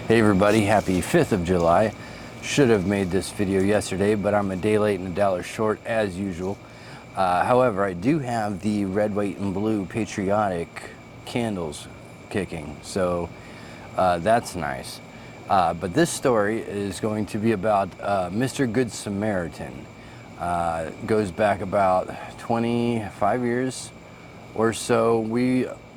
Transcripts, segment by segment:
Hey everybody, happy 5th of July. Should have made this video yesterday, but I'm a day late and $1 short as usual. However, I do have the red, white, and blue patriotic candles kicking, so that's nice. But this story is going to be about Mr. Good Samaritan. Goes back about 25 years or so.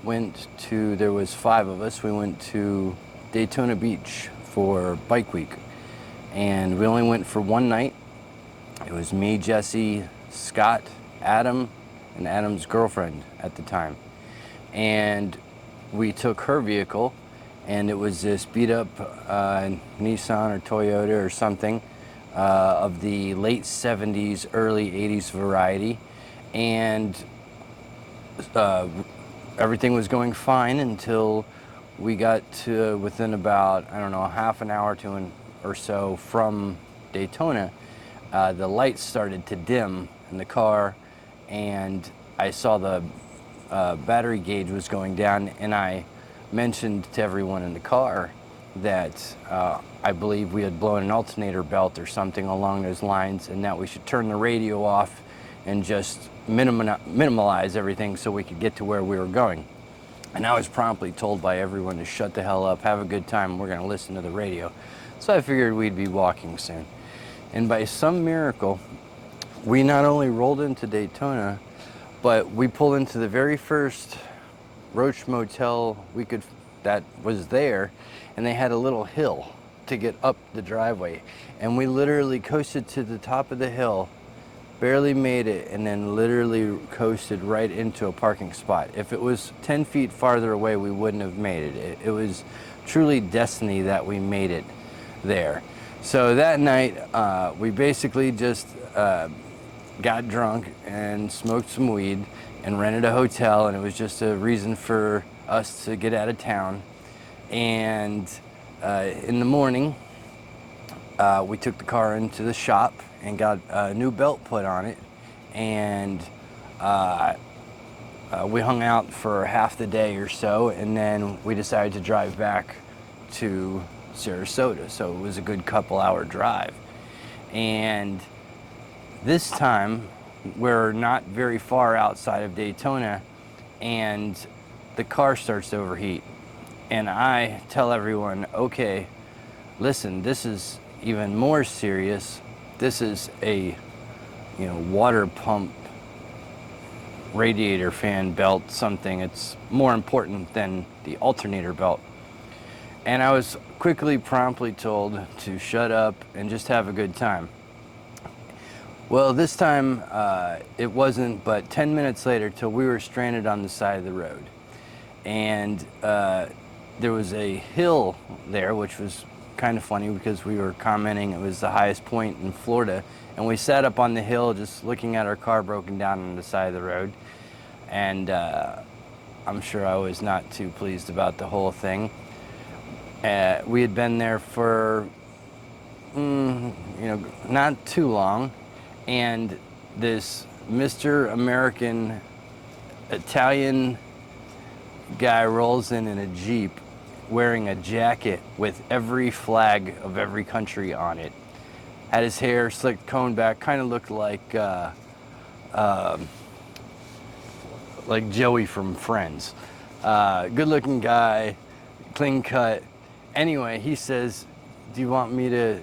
There was 5 of us, we went to Daytona Beach for Bike Week, and we only went for one night. It was me, Jesse, Scott, Adam, and Adam's girlfriend at the time. And we took her vehicle, and it was this beat up Nissan or Toyota or something of the late 70s, early 80s variety. And everything was going fine until we got to within about, I don't know, half an hour or so from Daytona. The lights started to dim in the car, and I saw the battery gauge was going down, and I mentioned to everyone in the car that I believe we had blown an alternator belt or something along those lines, and that we should turn the radio off and just minimize everything so we could get to where we were going. And I was promptly told by everyone to shut the hell up, have a good time, we're going to listen to the radio. So I figured we'd be walking soon. And by some miracle, we not only rolled into Daytona, but we pulled into the very first Roach Motel that was there, and they had a little hill to get up the driveway. And we literally coasted to the top of the hill, barely made it, and then literally coasted right into a parking spot. If it was 10 feet farther away, we wouldn't have made it. It was truly destiny that we made it there. So that night, we basically just got drunk and smoked some weed and rented a hotel, and it was just a reason for us to get out of town. And in the morning, we took the car into the shop and got a new belt put on it, and we hung out for half the day or so, and then we decided to drive back to Sarasota. So it was a good couple-hour drive. And this time we're not very far outside of Daytona, and the car starts to overheat. And I tell everyone, okay, listen, this is even more serious. This is a water pump radiator fan belt, something. It's more important than the alternator belt. And I was promptly told to shut up and just have a good time. Well, this time it wasn't but 10 minutes later till we were stranded on the side of the road. And there was a hill there, which was kind of funny because we were commenting it was the highest point in Florida, and we sat up on the hill just looking at our car broken down on the side of the road. And I'm sure I was not too pleased about the whole thing. We had been there for not too long, and this Mr. American Italian guy rolls in a Jeep wearing a jacket with every flag of every country on it. Had his hair slicked, combed back, kind of looked like Joey from Friends. Good-looking guy, clean cut. Anyway, he says, "Do you want me to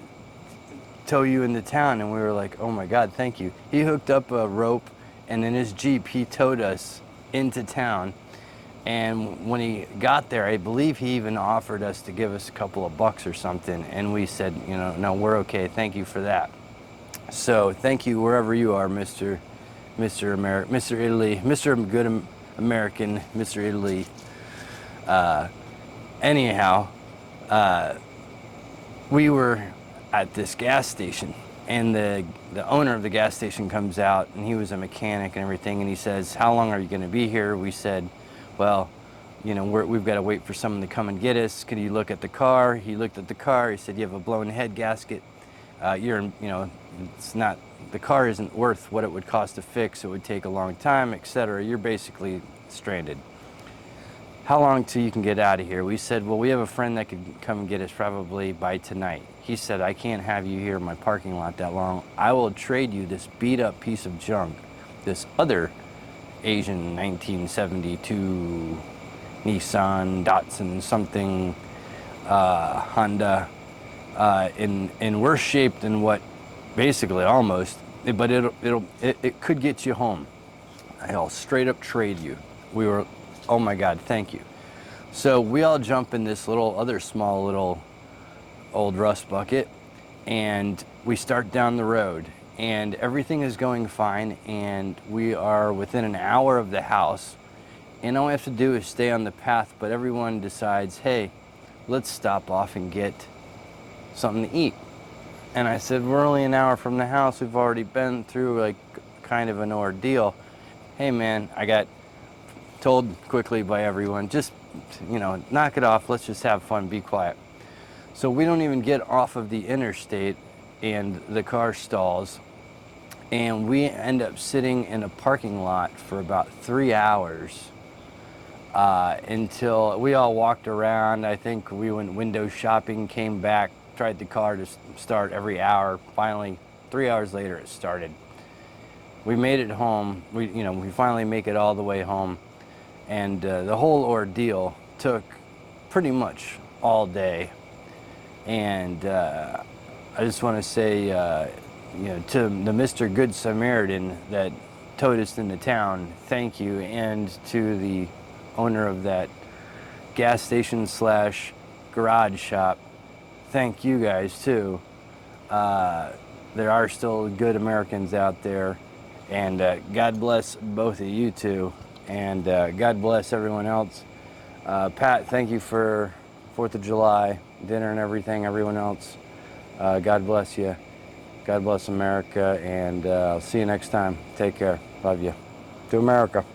tow you into town?" And we were like, "Oh my God, thank you." He hooked up a rope, and in his Jeep, he towed us into town. And when he got there, I believe he even offered us to give us a couple of bucks or something. And we said, no, we're okay. Thank you for that. So thank you wherever you are, Mr. Italy, Mr. Good American, Mr. Italy. Anyhow, we were at this gas station, and the owner of the gas station comes out, and he was a mechanic and everything. And he says, "How long are you going to be here?" We said, "Well, we've got to wait for someone to come and get us. Could you look at the car?" He looked at the car. He said, "You have a blown head gasket. It's not, the car isn't worth what it would cost to fix. It would take a long time, etc. You're basically stranded." how long till you can get out of here? We said, well, we have a friend that could come and get us probably by tonight. He said, I can't have you here in my parking lot that long. I will trade you this beat up piece of junk, this other Asian 1972 Nissan, Datsun, something, Honda, in worse shape than what, basically almost, but it could get you home. I'll straight up trade you. We were, oh my God, thank you. So we all jump in this other small little old rust bucket, and we start down the road, and everything is going fine, and we are within an hour of the house, and all we have to do is stay on the path, but everyone decides, hey, let's stop off and get something to eat. And I said, we're only an hour from the house. We've already been through like kind of an ordeal. Hey man, I got told quickly by everyone, just, you know, knock it off. Let's just have fun, be quiet. So we don't even get off of the interstate and the car stalls. And we end up sitting in a parking lot for about 3 hours until we all walked around. I think we went window shopping, came back, tried the car to start every hour. Finally, 3 hours later, it started. We made it home. We finally make it all the way home. And the whole ordeal took pretty much all day. And I just want to say, to the Mr. Good Samaritan that towed us into town, thank you. And to the owner of that gas station / garage shop, thank you guys too. There are still good Americans out there, and God bless both of you two, and God bless everyone else. Pat, thank you for 4th of July dinner and everything, everyone else. God bless you. God bless America, and I'll see you next time. Take care. Love you. To America.